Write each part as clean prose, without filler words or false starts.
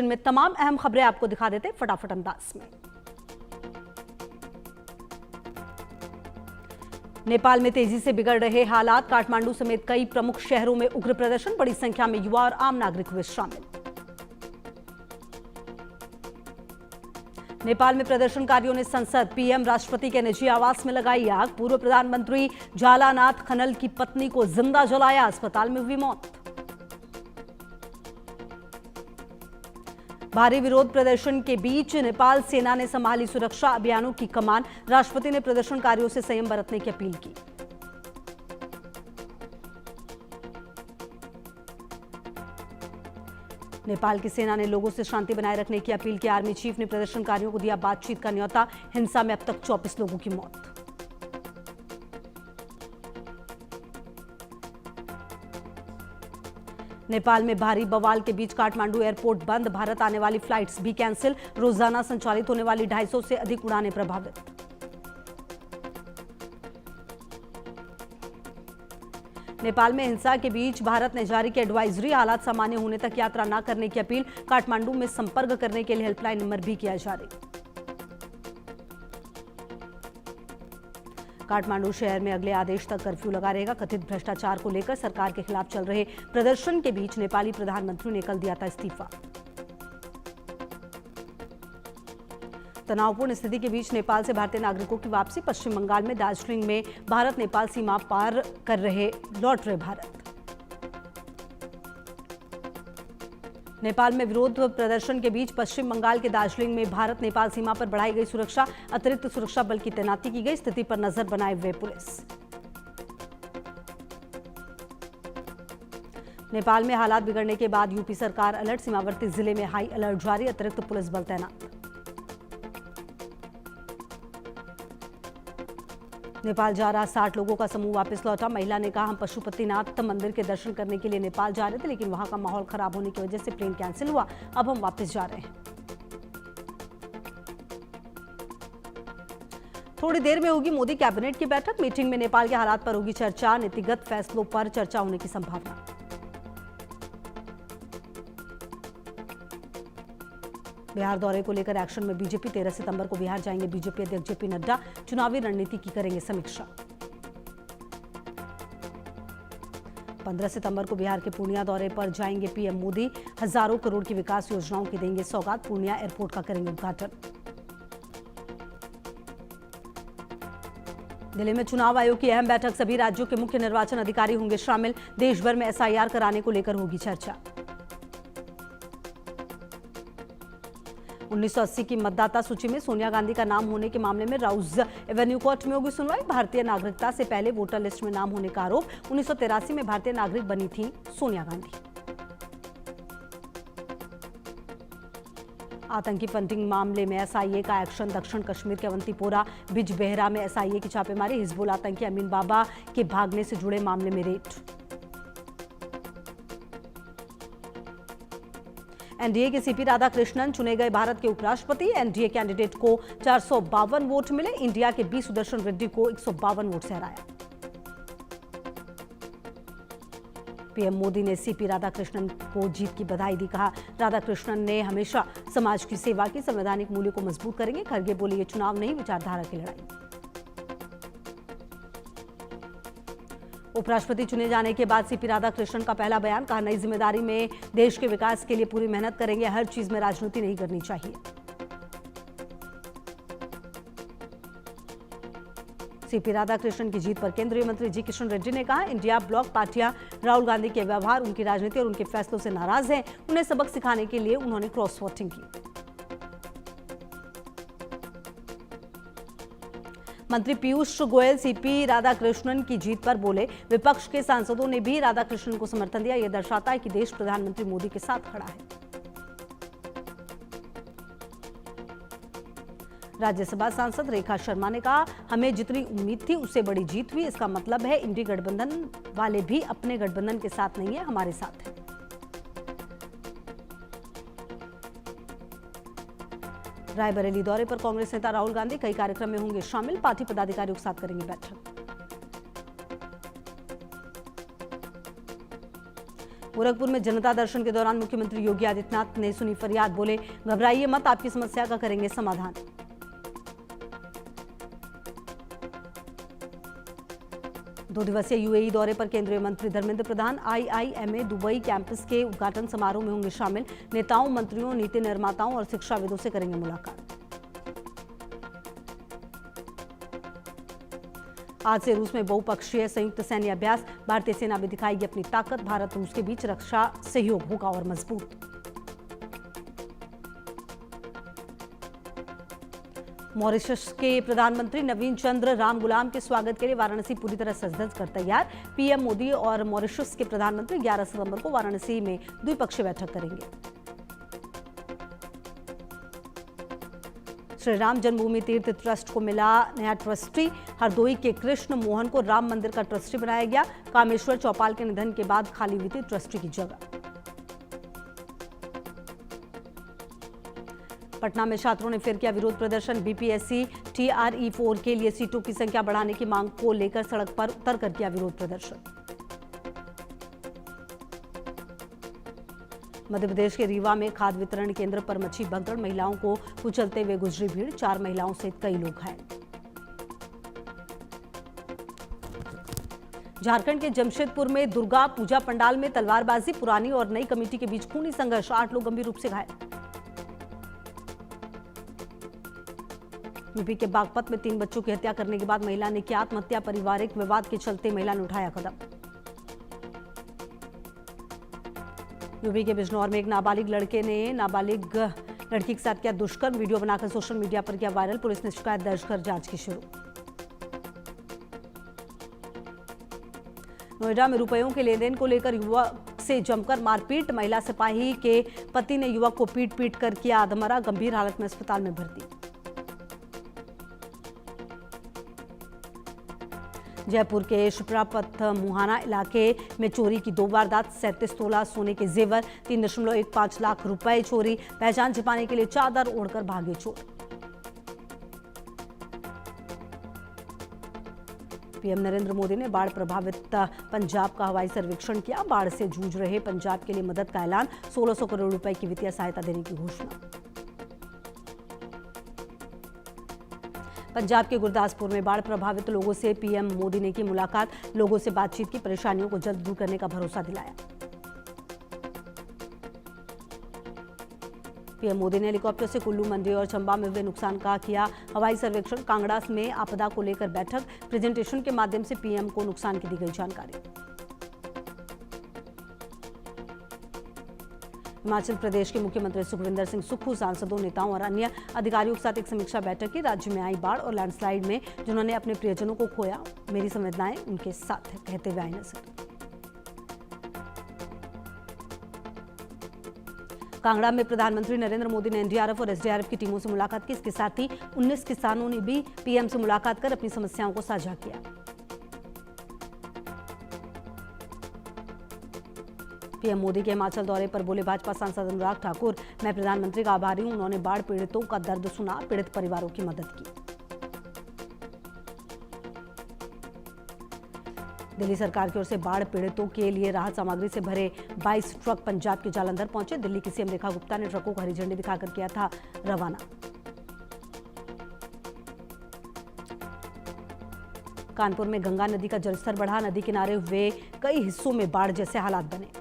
में तमाम अहम खबरें आपको दिखा देते फटाफट अंदाज में। नेपाल में तेजी से बिगड़ रहे हालात, काठमांडू समेत कई प्रमुख शहरों में उग्र प्रदर्शन, बड़ी संख्या में युवा और आम नागरिक हुए शामिल। नेपाल में प्रदर्शनकारियों ने संसद, पीएम, राष्ट्रपति के निजी आवास में लगाई आग। पूर्व प्रधानमंत्री झालानाथ खनल की पत्नी को जिंदा जलाया, अस्पताल में हुई मौत। भारी विरोध प्रदर्शन के बीच नेपाल सेना ने संभाली सुरक्षा अभियानों की कमान, राष्ट्रपति ने प्रदर्शनकारियों से संयम बरतने की अपील की। नेपाल की सेना ने लोगों से शांति बनाए रखने की अपील की। आर्मी चीफ ने प्रदर्शनकारियों को दिया बातचीत का न्योता। हिंसा में अब तक 24 लोगों की मौत। नेपाल में भारी बवाल के बीच काठमांडू एयरपोर्ट बंद, भारत आने वाली फ्लाइट्स भी कैंसिल। रोजाना संचालित होने वाली 250 से अधिक उड़ानें प्रभावित। नेपाल में हिंसा के बीच भारत ने जारी की एडवाइजरी, हालात सामान्य होने तक यात्रा न करने की अपील। काठमांडू में संपर्क करने के लिए हेल्पलाइन नंबर भी किया जारी। काठमांडू शहर में अगले आदेश तक कर्फ्यू लगा रहेगा। कथित भ्रष्टाचार को लेकर सरकार के खिलाफ चल रहे प्रदर्शन के बीच नेपाली प्रधानमंत्री ने कल दिया था इस्तीफा। तनावपूर्ण स्थिति के बीच नेपाल से भारतीय नागरिकों की वापसी। पश्चिम बंगाल में दार्जिलिंग में भारत नेपाल सीमा पार कर रहे लौट रहे भारत। नेपाल में विरोध प्रदर्शन के बीच पश्चिम बंगाल के दार्जिलिंग में भारत नेपाल सीमा पर बढ़ाई गई सुरक्षा, अतिरिक्त सुरक्षा बल की तैनाती की गई। स्थिति पर नजर बनाए हुए पुलिस। नेपाल में हालात बिगड़ने के बाद यूपी सरकार अलर्ट, सीमावर्ती जिले में हाई अलर्ट जारी, अतिरिक्त पुलिस बल तैनात। नेपाल जा रहा 60 लोगों का समूह वापस लौटा। महिला ने कहा, हम पशुपतिनाथ मंदिर के दर्शन करने के लिए नेपाल जा रहे थे, लेकिन वहां का माहौल खराब होने की वजह से प्लेन कैंसिल हुआ। अब हम वापस जा रहे हैं। थोड़ी देर में होगी मोदी कैबिनेट की बैठक। मीटिंग में नेपाल के हालात पर होगी चर्चा, नीतिगत फैसलों पर चर्चा होने की संभावना। बिहार दौरे को लेकर एक्शन में बीजेपी। 13 सितंबर को बिहार जाएंगे बीजेपी अध्यक्ष जेपी नड्डा, चुनावी रणनीति की करेंगे समीक्षा। 15 सितंबर को बिहार के पूर्णिया दौरे पर जाएंगे पीएम मोदी। हजारों करोड़ की विकास योजनाओं की देंगे सौगात। पूर्णिया एयरपोर्ट का करेंगे उद्घाटन। दिल्ली में चुनाव आयोग की अहम बैठक, सभी राज्यों के मुख्य निर्वाचन अधिकारी होंगे शामिल। देश भर में एसआईआर कराने को लेकर होगी चर्चा। 1980 की मतदाता सूची में सोनिया गांधी का नाम होने के मामले में राउज एवेन्यू कोर्ट में होगी सुनवाई। भारतीय नागरिकता से पहले वोटर लिस्ट में नाम होने का आरोप। 1983 में भारतीय नागरिक बनी थी सोनिया गांधी। आतंकी फंडिंग मामले में एसआईए का एक्शन, दक्षिण कश्मीर के अवंतीपोरा बिजबेहरा में एसआईए की छापेमारी। हिजबुल आतंकी अमीन बाबा के भागने से जुड़े मामले में रेड। एनडीए के सीपी राधाकृष्णन चुने गए भारत के उपराष्ट्रपति। एनडीए कैंडिडेट को 452 वोट मिले। इंडिया के बी सुदर्शन रेड्डी को 152 वोट से हराया। पीएम मोदी ने सीपी राधाकृष्णन को जीत की बधाई दी। कहा, राधाकृष्णन ने हमेशा समाज की सेवा की, संवैधानिक मूल्य को मजबूत करेंगे। खड़गे बोले, ये चुनाव नहीं, विचारधारा की लड़ाई। उपराष्ट्रपति चुने जाने के बाद सीपी राधाकृष्णन का पहला बयान। कहा, नई जिम्मेदारी में देश के विकास के लिए पूरी मेहनत करेंगे। हर चीज में राजनीति नहीं करनी चाहिए। सीपी राधाकृष्णन की जीत पर केंद्रीय मंत्री जी किशन रेड्डी ने कहा, इंडिया ब्लॉक पार्टियां राहुल गांधी के व्यवहार, उनकी राजनीति और उनके फैसलों से नाराज हैं। उन्हें सबक सिखाने के लिए उन्होंने क्रॉस वोटिंग की। मंत्री पीयूष गोयल सीपी राधाकृष्णन की जीत पर बोले, विपक्ष के सांसदों ने भी राधाकृष्णन को समर्थन दिया। यह दर्शाता है कि देश प्रधानमंत्री मोदी के साथ खड़ा है। राज्यसभा सांसद रेखा शर्मा ने कहा, हमें जितनी उम्मीद थी उससे बड़ी जीत हुई। इसका मतलब है इंडी गठबंधन वाले भी अपने गठबंधन के साथ नहीं है, हमारे साथ है। रायबरेली दौरे पर कांग्रेस नेता राहुल गांधी कई कार्यक्रम में होंगे शामिल। पार्टी पदाधिकारियों के साथ करेंगे बैठक। गोरखपुर में जनता दर्शन के दौरान मुख्यमंत्री योगी आदित्यनाथ ने सुनी फरियाद, बोले घबराइए मत, आपकी समस्या का करेंगे समाधान। दो दिवसीय यूएई दौरे पर केंद्रीय मंत्री Dharmendra Pradhan IIMA Dubai campus के उद्घाटन समारोह में होंगे शामिल। नेताओं, मंत्रियों, नीति निर्माताओं और शिक्षाविदों से करेंगे मुलाकात। आज से रूस में बहुपक्षीय संयुक्त सैन्य अभ्यास, भारतीय सेना भी दिखाएगी अपनी ताकत। भारत रूस के बीच रक्षा सहयोग होगा और मजबूत। मॉरिशस के प्रधानमंत्री नवीन चंद्र रामगुलाम के स्वागत के लिए वाराणसी पूरी तरह सज-धज कर तैयार। पीएम मोदी और मॉरिशस के प्रधानमंत्री 11 सितंबर को वाराणसी में द्विपक्षीय बैठक करेंगे। श्री राम जन्मभूमि तीर्थ ट्रस्ट को मिला नया ट्रस्टी। हरदोई के कृष्ण मोहन को राम मंदिर का ट्रस्टी बनाया गया। कामेश्वर चौपाल के निधन के बाद खाली हुई थी ट्रस्टी की जगह। पटना में छात्रों ने फिर किया विरोध प्रदर्शन। बीपीएससी TRE4 के लिए सीटों की संख्या बढ़ाने की मांग को लेकर सड़क पर उतरकर किया विरोध प्रदर्शन। मध्य प्रदेश के रीवा में खाद्य वितरण केंद्र पर मची भगदड़, महिलाओं को कुचलते हुए गुजरी भीड़, 4 महिलाओं सहित कई लोग घायल। झारखंड के जमशेदपुर में दुर्गा पूजा पंडाल में तलवारबाजी, पुरानी और नई कमेटी के बीच खूनी संघर्ष, 8 लोग गंभीर रूप से घायल। यूपी के बागपत में 3 बच्चों की हत्या करने के बाद महिला ने किया आत्महत्या। पारिवारिक विवाद के चलते महिला ने उठाया कदम। यूपी के बिजनौर में एक नाबालिग लड़के ने नाबालिग लड़की के साथ किया दुष्कर्म, वीडियो बनाकर सोशल मीडिया पर किया वायरल। पुलिस ने शिकायत दर्ज कर जांच की शुरू। नोएडा में रुपयों के लेन देन को लेकर युवक से जमकर मारपीट, महिला सिपाही के पति ने युवक को पीट पीट कर किया अधमरा, गंभीर हालत में अस्पताल में भर्ती। जयपुर के शिप्रापथ मुहाना इलाके में चोरी की 2 वारदात, 37 तोला सोने के जेवर, 3.15 लाख रुपए चोरी। पहचान छिपाने के लिए चादर ओढ़कर भागे चोर। पीएम नरेंद्र मोदी ने बाढ़ प्रभावित पंजाब का हवाई सर्वेक्षण किया। बाढ़ से जूझ रहे पंजाब के लिए मदद का ऐलान, 1600 करोड़ रुपए की वित्तीय सहायता देने की घोषणा। पंजाब के गुरदासपुर में बाढ़ प्रभावित लोगों से पीएम मोदी ने की मुलाकात, लोगों से बातचीत की, परेशानियों को जल्द दूर करने का भरोसा दिलाया। पीएम मोदी ने हेलीकॉप्टर से कुल्लू, मंडी और चंबा में हुए नुकसान का किया हवाई सर्वेक्षण। कांगड़ा में आपदा को लेकर बैठक, प्रेजेंटेशन के माध्यम से पीएम को नुकसान की दी गई जानकारी। हिमाचल प्रदेश के मुख्यमंत्री सुखविंदर सिंह सुक्खू सांसदों, नेताओं और अन्य अधिकारियों के साथ एक समीक्षा बैठक की। राज्य में आई बाढ़ और लैंडस्लाइड में जिन्होंने अपने प्रियजनों को खोया, मेरी संवेदनाएं उनके साथ है, कहते हुए आई नजर। कांगड़ा में प्रधानमंत्री नरेंद्र मोदी ने एनडीआरएफ और एसडीआरएफ की टीमों से मुलाकात की। इसके साथ ही 19 किसानों ने भी पीएम से मुलाकात कर अपनी समस्याओं को साझा किया। पीएम मोदी के हिमाचल दौरे पर बोले भाजपा सांसद अनुराग ठाकुर, मैं प्रधानमंत्री का आभारी हूं, उन्होंने बाढ़ पीड़ितों का दर्द सुना, पीड़ित परिवारों की मदद की। दिल्ली सरकार की ओर से बाढ़ पीड़ितों के लिए राहत सामग्री से भरे 22 ट्रक पंजाब के जालंधर पहुंचे। दिल्ली की सीएम रेखा गुप्ता ने ट्रकों को हरी झंडी दिखाकर किया था रवाना। कानपुर में गंगा नदी का जलस्तर बढ़ा, नदी किनारे हुए कई हिस्सों में बाढ़ जैसे हालात बने।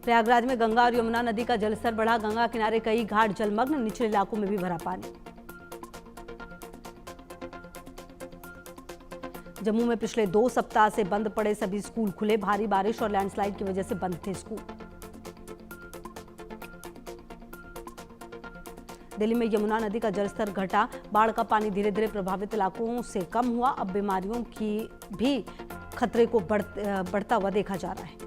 प्रयागराज में गंगा और यमुना नदी का जलस्तर बढ़ा, गंगा किनारे कई घाट जलमग्न, निचले इलाकों में भी भरा पानी। जम्मू में पिछले 2 सप्ताह से बंद पड़े सभी स्कूल खुले, भारी बारिश और लैंडस्लाइड की वजह से बंद थे स्कूल। दिल्ली में यमुना नदी का जलस्तर घटा, बाढ़ का पानी धीरे धीरे प्रभावित इलाकों से कम हुआ। अब बीमारियों की भी खतरे को बढ़ता हुआ देखा जा रहा है।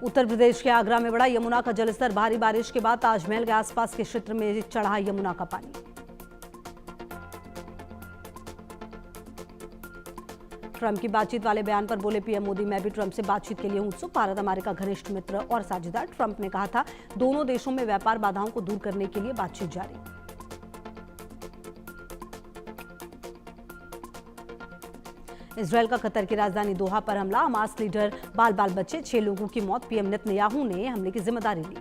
उत्तर प्रदेश के आगरा में बढ़ा यमुना का जलस्तर, भारी बारिश के बाद ताजमहल के आसपास के क्षेत्र में चढ़ा यमुना का पानी। ट्रंप की बातचीत वाले बयान पर बोले पीएम मोदी, मैं भी ट्रंप से बातचीत के लिए उत्सुक, भारत अमेरिका घनिष्ठ मित्र और साझेदार। ट्रंप ने कहा था दोनों देशों में व्यापार बाधाओं को दूर करने के लिए बातचीत जारी। इसराइल का कतर की राजधानी दोहा पर हमला, हमास लीडर बाल बच्चे 6 लोगों की मौत। पीएम नेतन्याहू ने हमले की जिम्मेदारी ली।